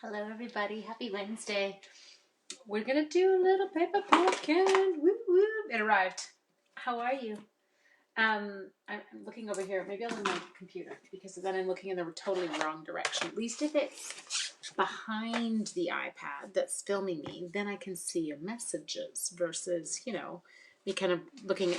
Hello, everybody. Happy Wednesday. We're going to do a little paper pumpkin. Woo woo. It arrived. How are you? I'm looking over here. Maybe I'll on my computer because then I'm looking in the totally wrong direction. At least if it's behind the iPad that's filming me, then I can see your messages versus, me kind of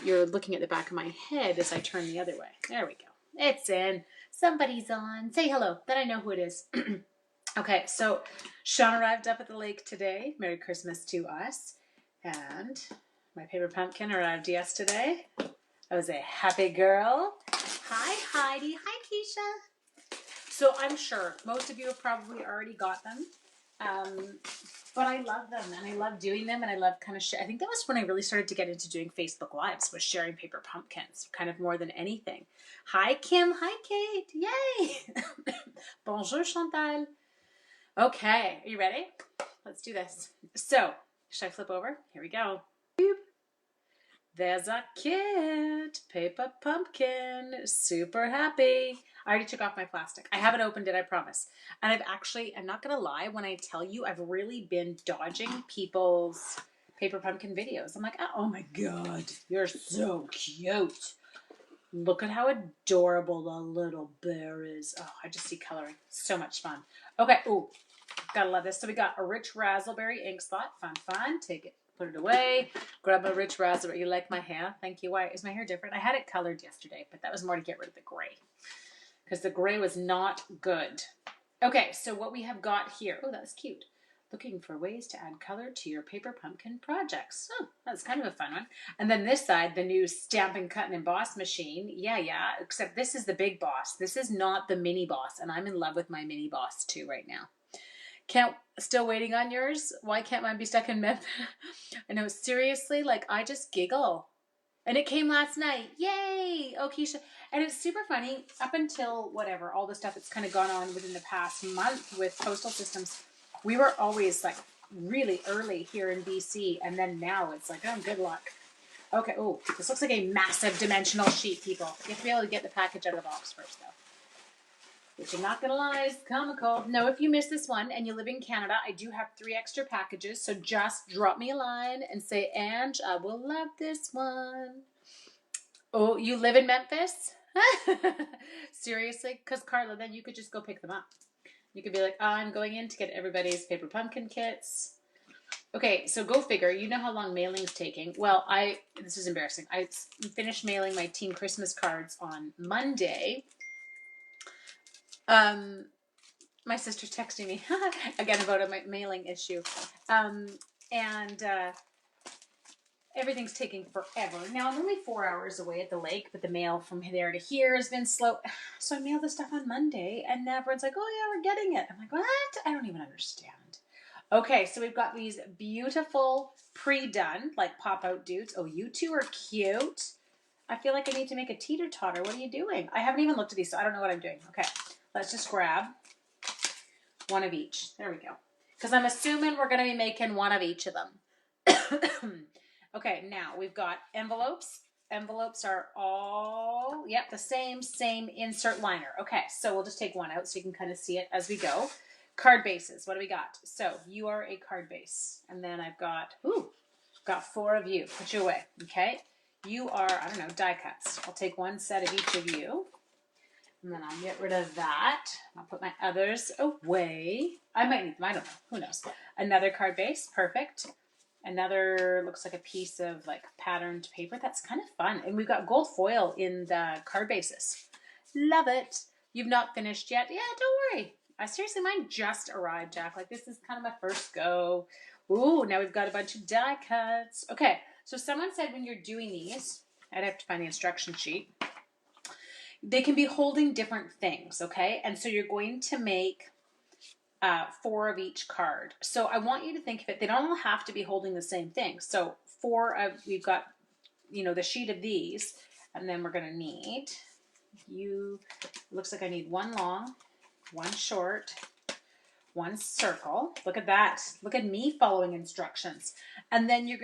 you're looking at the back of my head as I turn the other way. There we go. It's in. Somebody's on. Say hello. Then I know who it is. Okay, so Sean arrived up at the lake today. Merry Christmas to us. And my paper pumpkin arrived yesterday. I was a happy girl. Hi, Heidi. Hi, Keisha. So I'm sure most of you have probably already got them. But I love them, and I love doing them, and I love kind of I think that was when I really started to get into doing Facebook Lives, was sharing paper pumpkins, kind of more than anything. Hi, Kim. Hi, Kate. Yay. Bonjour, Chantal. Okay, are you ready? Let's do this. So, should I flip over? Here we go. Boop. There's a kit. Paper pumpkin. Super happy. I already took off my plastic. I haven't opened it, I promise. And I'm not going to lie, when I tell you, I've really been dodging people's paper pumpkin videos. I'm like, oh my God, you're so cute. Look at how adorable the little bear is. Oh, I just see coloring. So much fun. Okay. Ooh, gotta love this. So we got a rich raspberry ink spot. Fun. Take it, put it away. Grab a rich raspberry. You like my hair? Thank you. Why is my hair different? I had it colored yesterday, but that was more to get rid of the gray because the gray was not good. Okay, so what we have got here. Oh, that's cute. Looking for ways to add color to your paper pumpkin projects. Oh, that's kind of a fun one. And then this side, the new Stampin' Cut and Emboss machine. Yeah, except this is the big boss. This is not the mini boss, and I'm in love with my mini boss too right now. Still waiting on yours? Why can't mine be stuck in Memphis? I know, seriously, like I just giggle. And it came last night. Yay! Oh, Keisha. And it's super funny up until whatever, all the stuff that's kind of gone on within the past month with postal systems. We were always like really early here in BC. And then now it's like, oh, good luck. Okay. Oh, this looks like a massive dimensional sheet, people. You have to be able to get the package out of the box first, though. Which I'm not going to lie is comical. No, if you missed this one and you live in Canada, I do have 3 extra packages. So just drop me a line and say, Ange, I will love this one. Oh, you live in Memphis? Seriously? Because Carla, then you could just go pick them up. You could be like, I'm going in to get everybody's paper pumpkin kits. Okay, so go figure. You know how long mailing's taking. Well, this is embarrassing. I finished mailing my teen Christmas cards on Monday. My sister's texting me again about a mailing issue. Everything's taking forever. Now, I'm only 4 hours away at the lake, but the mail from there to here has been slow. So I mailed the stuff on Monday, and everyone's like, oh, yeah, we're getting it. I'm like, what? I don't even understand. Okay, so we've got these beautiful pre-done, like pop-out dudes. Oh, you two are cute. I feel like I need to make a teeter-totter. What are you doing? I haven't even looked at these, so I don't know what I'm doing. Okay, let's just grab one of each. There we go. Because I'm assuming we're going to be making one of each of them. Okay, now we've got envelopes. Envelopes are all, the same insert liner. Okay, so we'll just take one out so you can kind of see it as we go. Card bases, what do we got? So you are a card base. And then I've got 4 of you. Put you away, okay? You are, die cuts. I'll take one set of each of you. And then I'll get rid of that. I'll put my others away. I might need them. I don't know. Who knows? Another card base. Perfect. Another looks like a piece of like patterned paper. That's kind of fun. And we've got gold foil in the card bases. Love it. You've not finished yet? Yeah, don't worry. Seriously, mine just arrived, Jack. Like this is kind of my first go. Ooh, now we've got a bunch of die cuts. Okay, so someone said when you're doing these, I'd have to find the instruction sheet. They can be holding different things, okay? And so you're going to make 4 of each card. So I want you to think of it, they don't all have to be holding the same thing. So we've got, the sheet of these, and then we're going to need, looks like I need 1 long, 1 short, 1 circle. Look at that. Look at me following instructions. And then you've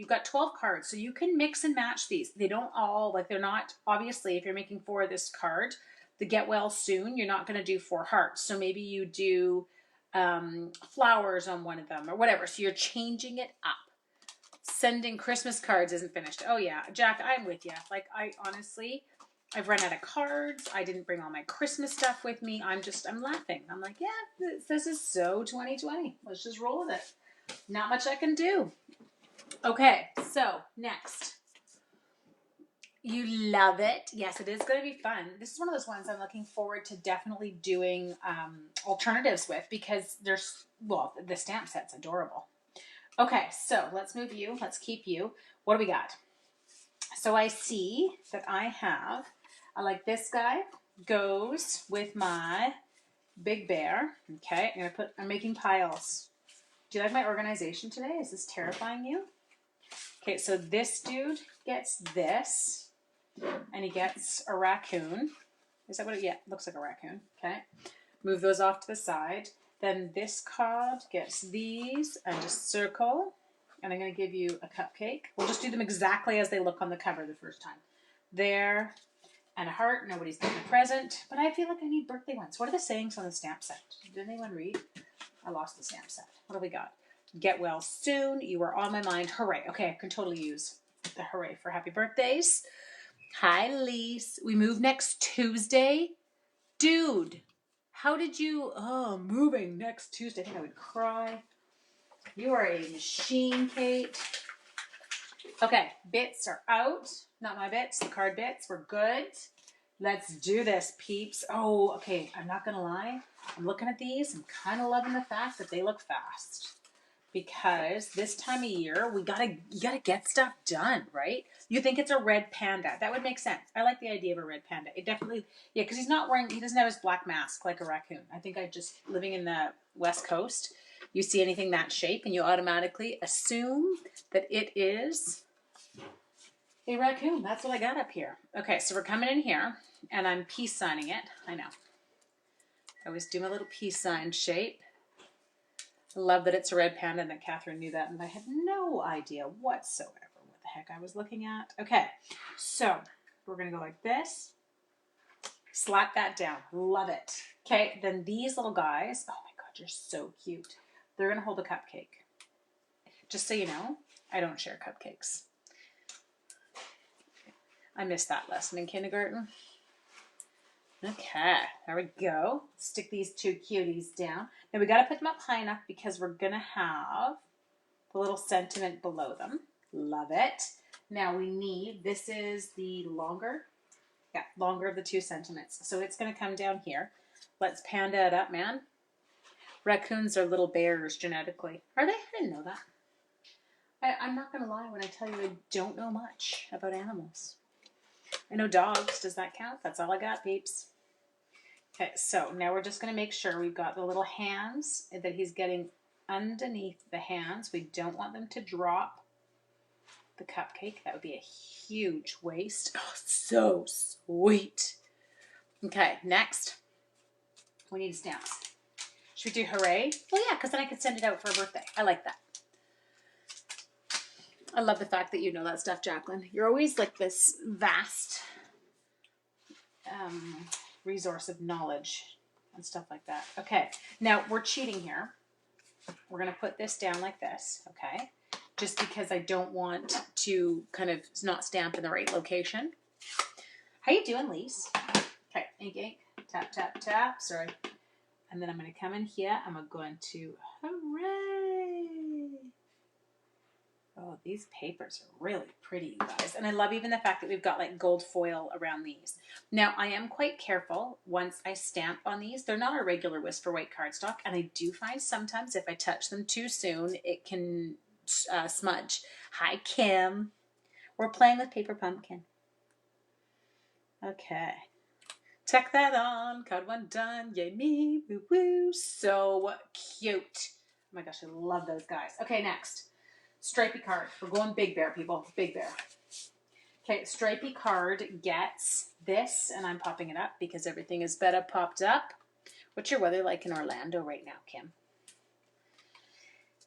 got 12 cards, so you can mix and match these. They don't all, they're not, obviously, if you're making 4 of this card, the get well soon, you're not going to do 4 hearts. So maybe you do flowers on one of them or whatever. So you're changing it up. Sending Christmas cards isn't finished. Oh yeah, Jack, I'm with you. Like I've run out of cards. I didn't bring all my Christmas stuff with me. I'm laughing. I'm like, yeah, this is so 2020. Let's just roll with it. Not much I can do. Okay, so next. You love it. Yes, it is going to be fun. This is one of those ones I'm looking forward to definitely doing alternatives with because the stamp set's adorable. Okay, so let's move you. Let's keep you. What do we got? So I see that I like this guy goes with my big bear. Okay, I'm making piles. Do you like my organization today? Is this terrifying you? Okay, so this dude gets this, and he gets a raccoon. Is that what it, yeah, looks like a raccoon. Okay, move those off to the side. Then this card gets these and just circle. And I'm going to give you a cupcake. We'll just do them exactly as they look on the cover the first time. There, and a heart. Nobody's getting a present. But I feel like I need birthday ones. What are the sayings on the stamp set? Did anyone read? I lost the stamp set. What have we got? Get well soon. You were on my mind. Hooray. Okay, I can totally use the hooray for happy birthdays. Hi, Lise. We move next Tuesday. Dude, how did you... Oh, moving next Tuesday. I think I would cry. You are a machine, Kate. Okay, bits are out. Not my bits, the card bits. We're good. Let's do this, peeps. Oh, okay, I'm not going to lie. I'm looking at these. I'm kind of loving the fact that they look fast. Because this time of year, you gotta get stuff done, right? You think it's a red panda. That would make sense. I like the idea of a red panda. It definitely, yeah, because he doesn't have his black mask like a raccoon. I think living in the West Coast, you see anything that shape and you automatically assume that it is a raccoon. That's what I got up here. Okay, so we're coming in here and I'm peace signing it. I know. I always do my little peace sign shape. I love that it's a red panda and that Catherine knew that and I had no idea whatsoever what the heck I was looking at. Okay, so we're going to go like this. Slap that down. Love it. Okay, then these little guys, oh my God, you're so cute. They're going to hold a cupcake. Just so you know, I don't share cupcakes. I missed that lesson in kindergarten. Okay, there we go. Stick these two cuties down. Now we got to put them up high enough because we're going to have the little sentiment below them. Love it. Now this is the longer of the two sentiments. So it's going to come down here. Let's panda it up, man. Raccoons are little bears genetically. Are they? I didn't know that. I'm not going to lie when I tell you I don't know much about animals. I know dogs. Does that count? That's all I got, peeps. Okay, so now we're just going to make sure we've got the little hands that he's getting underneath the hands. We don't want them to drop the cupcake. That would be a huge waste. Oh, so sweet. Okay, next. We need stamps. Should we do hooray? Well, yeah, because then I could send it out for a birthday. I like that. I love the fact that you know that stuff, Jacqueline. You're always like this vast resource of knowledge and stuff like that. Okay, now we're cheating here. We're going to put this down like this, okay? Just because I don't want to kind of not stamp in the right location. How you doing, Lise? Okay, ink, ink, tap, tap, tap. Sorry. And then I'm going to come in here. I'm going to, hooray! Oh, these papers are really pretty, you guys. And I love even the fact that we've got like gold foil around these. Now, I am quite careful once I stamp on these. They're not a regular Whisper White cardstock. And I do find sometimes if I touch them too soon, it can smudge. Hi, Kim. We're playing with Paper Pumpkin. Okay. Check that on. Card one done. Yay me. Woo woo. So cute. Oh my gosh, I love those guys. Okay, next. Stripey card. We're going Big Bear, people. Big Bear. Okay, Stripey card gets this, and I'm popping it up because everything is better popped up. What's your weather like in Orlando right now, Kim?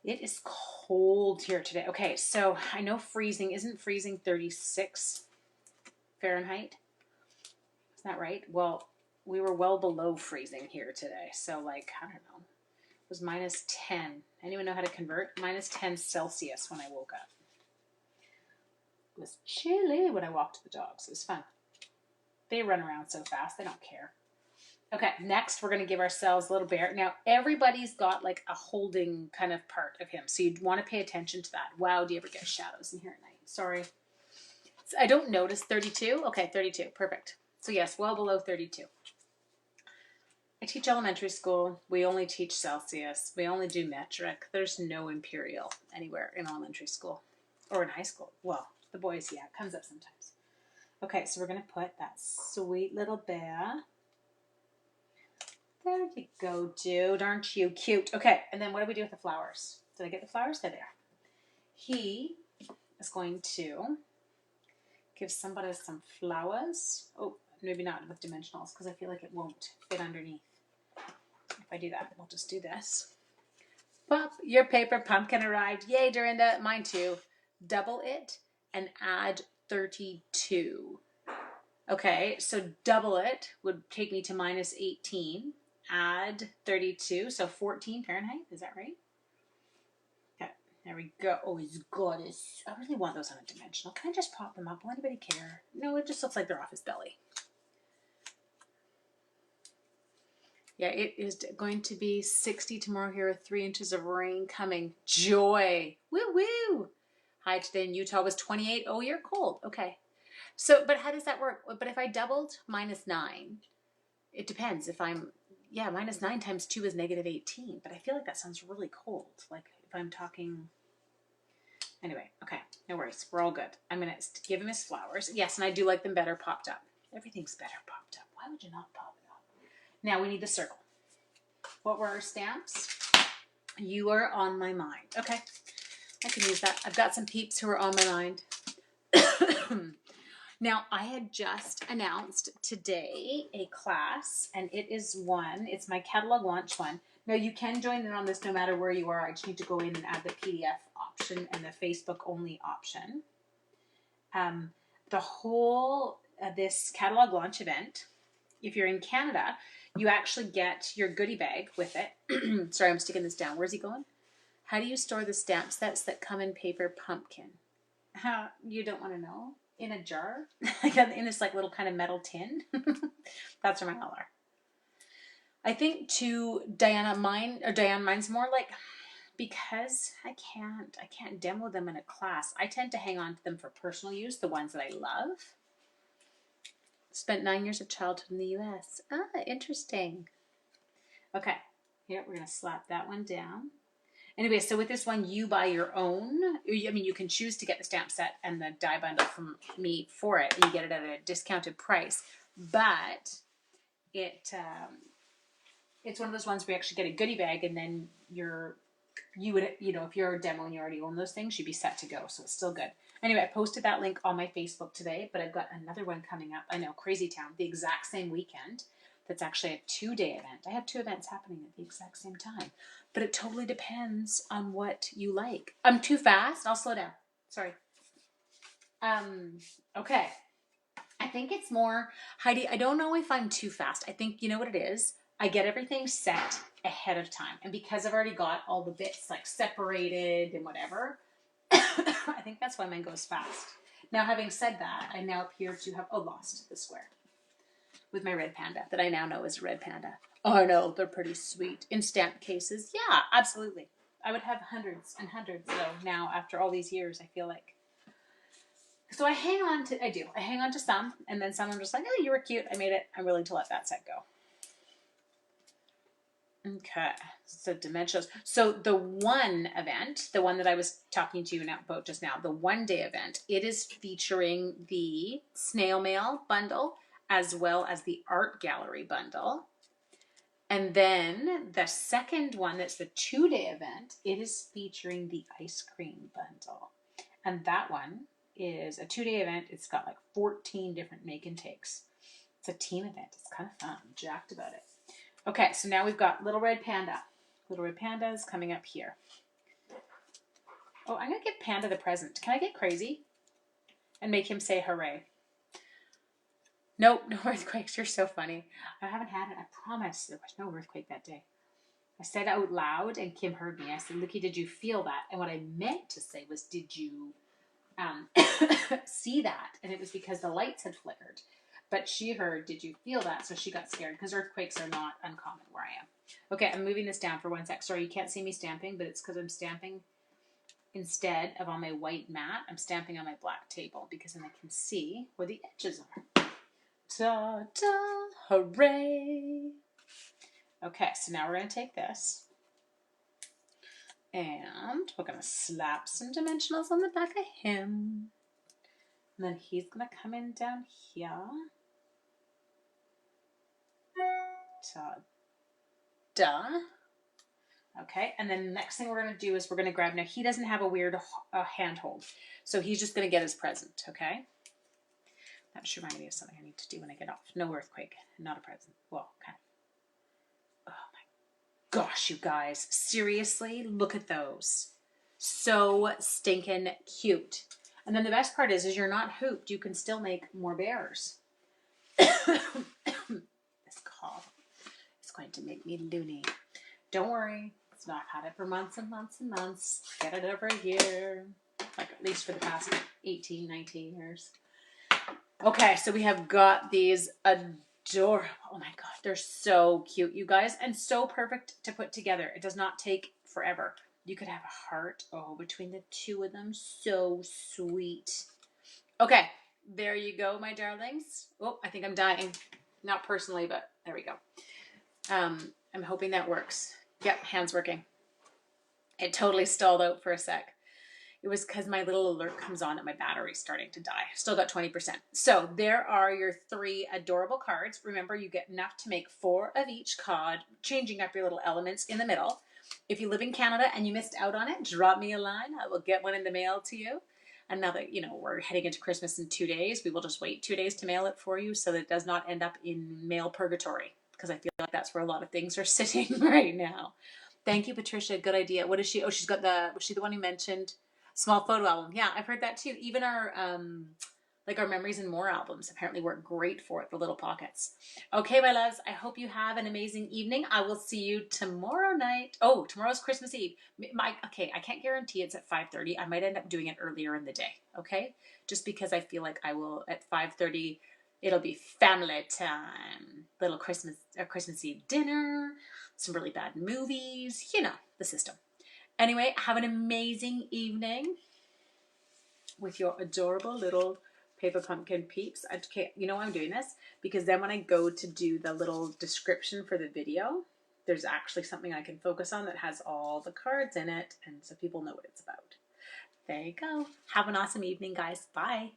It is cold here today. Okay, so I know freezing. Isn't freezing 36 Fahrenheit? Isn't that right? Well, we were well below freezing here today. So, like, I don't know. was minus 10. Anyone know how to convert? Minus 10 Celsius when I woke up. It was chilly when I walked the dogs. It was fun. They run around so fast, they don't care. Okay, next we're going to give ourselves a little bear. Now, everybody's got like a holding kind of part of him, so you'd want to pay attention to that. Wow, do you ever get shadows in here at night? Sorry. I don't notice 32. Okay, 32. Perfect. So yes, well below 32. I teach elementary school. We only teach Celsius. We only do metric. There's no imperial anywhere in elementary school or in high school. Well, the boys, yeah, it comes up sometimes. Okay, so we're going to put that sweet little bear. There you go, dude. Aren't you cute? Okay, and then what do we do with the flowers? Did I get the flowers? There they are. He is going to give somebody some flowers. Oh, maybe not with dimensionals because I feel like it won't fit underneath. If I do that, we'll just do this. Pop, your paper pumpkin arrived. Yay, Dorinda. Mine too. Double it and add 32. Okay, so double it would take me to minus 18. Add 32, so 14 Fahrenheit. Is that right? Okay, there we go. Oh, he's gorgeous. I really want those on a dimensional. Can I just pop them up? Will anybody care? No, it just looks like they're off his belly. Yeah, it is going to be 60 tomorrow here with 3 inches of rain coming. Joy. Woo woo. High today in Utah was 28. Oh, you're cold. Okay. So, but how does that work? But if I doubled minus 9, it depends. If I'm, yeah, minus 9 times 2 is negative 18. But I feel like that sounds really cold. Like if I'm talking, anyway, okay, no worries. We're all good. I'm going to give him his flowers. Yes, and I do like them better popped up. Everything's better popped up. Why would you not pop it up? Now we need the circle. What were our stamps? You are on my mind. Okay, I can use that. I've got some peeps who are on my mind. Now, I had just announced today a class, and it is one. It's my catalog launch one. Now, you can join in on this no matter where you are. I just need to go in and add the PDF option and the Facebook only option. The whole this catalog launch event, if you're in Canada, you actually get your goodie bag with it. Sorry, I'm sticking this down. Where's he going? How do you store the stamp sets that come in paper pumpkin? You don't want to know? In a jar? In this like little kind of metal tin? That's from my holler. I think to Diane, mine's more like, because I can't demo them in a class. I tend to hang on to them for personal use, the ones that I love. Spent 9 years of childhood in the U.S. Interesting. Okay, here we're going to slap that one down. Anyway, so with this one, you buy your own. I mean, you can choose to get the stamp set and the die bundle from me for it, and you get it at a discounted price. But it's one of those ones where you actually get a goodie bag, and then you would, if you're a demo and you already own those things, you'd be set to go. So it's still good. Anyway, I posted that link on my Facebook today, but I've got another one coming up. I know, Crazy Town, the exact same weekend. That's actually a 2-day event. I have 2 events happening at the exact same time. But it totally depends on what you like. I'm too fast. I'll slow down. Sorry. Okay. I think it's more, Heidi, I don't know if I'm too fast. I think, you know what it is? I get everything set ahead of time. And because I've already got all the bits like separated and whatever, I think that's why mine goes fast. Now, having said that, I now appear to have, lost the square with my red panda that I now know is a red panda. Oh, I know, they're pretty sweet. In stamp cases, yeah, absolutely. I would have hundreds and hundreds, though, now after all these years, I feel like. So I hang on to some, and then some I'm just like, oh, you were cute, I made it. I'm willing to let that set go. Okay, so dimensionals. So the one event, the one that I was talking to you about just now, the 1-day event, it is featuring the snail mail bundle as well as the art gallery bundle. And then the second one, that's the 2-day event, it is featuring the ice cream bundle. And that one is a 2-day event. It's got like 14 different make and takes. It's a team event. It's kind of fun. I'm jacked about it. Okay, so now we've got Little Red Panda. Little Red Panda is coming up here. Oh, I'm going to give Panda the present. Can I get crazy and make him say hooray? Nope, no earthquakes. You're so funny. I haven't had it. I promise. There was no earthquake that day. I said out loud and Kim heard me. I said, Luki, did you feel that? And what I meant to say was, did you see that? And it was because the lights had flickered. But she heard, did you feel that? So she got scared because earthquakes are not uncommon where I am. Okay, I'm moving this down for 1 sec. Sorry, you can't see me stamping, but it's because I'm stamping instead of on my white mat. I'm stamping on my black table because then I can see where the edges are. Ta-da! Hooray! Okay, so now we're going to take this and we're going to slap some dimensionals on the back of him. And then he's going to come in down here. Ta-da. Okay, and then the next thing we're going to do is we're going to grab, now he doesn't have a weird handhold, so he's just going to get his present, okay? That just reminded me of something I need to do when I get off. No earthquake, not a present. Well, kind of. Oh my gosh, you guys. Seriously, look at those. So stinking cute. And then the best part is you're not hooped. You can still make more bears. This cough is going to make me loony. Don't worry. I've had it for months and months and months. Get it every year. Like at least for the past 18, 19 years. Okay, so we have got these adorable. Oh my god, they're so cute, you guys. And so perfect to put together. It does not take forever. You could have a heart, between the two of them. So sweet. Okay, there you go, my darlings. Oh, I think I'm dying. Not personally, but there we go. I'm hoping that works. Yep, hands working. It totally stalled out for a sec. It was because my little alert comes on that my battery's starting to die. Still got 20%. So there are your 3 adorable cards. Remember, you get enough to make 4 of each card, changing up your little elements in the middle. If you live in Canada and you missed out on it, drop me a line. I will get one in the mail to you. And now that, we're heading into Christmas in 2 days, we will just wait 2 days to mail it for you so that it does not end up in mail purgatory. Because I feel like that's where a lot of things are sitting right now. Thank you, Patricia. Good idea. What is she? Oh, she's got was she the one who mentioned small photo album? Yeah, I've heard that too. Even our, our Memories and More albums apparently work great for it, the little pockets. Okay, my loves, I hope you have an amazing evening. I will see you tomorrow night. Oh, tomorrow's Christmas Eve. I can't guarantee it's at 5:30. I might end up doing it earlier in the day, okay? Just because I feel like I will, at 5:30, it'll be family time. Little Christmas Eve dinner, some really bad movies, the system. Anyway, have an amazing evening with your adorable little paper pumpkin peeps. Okay, you know why I'm doing this? Because then when I go to do the little description for the video, there's actually something I can focus on that has all the cards in it, and so people know what it's about. There you go. Have an awesome evening, guys. Bye.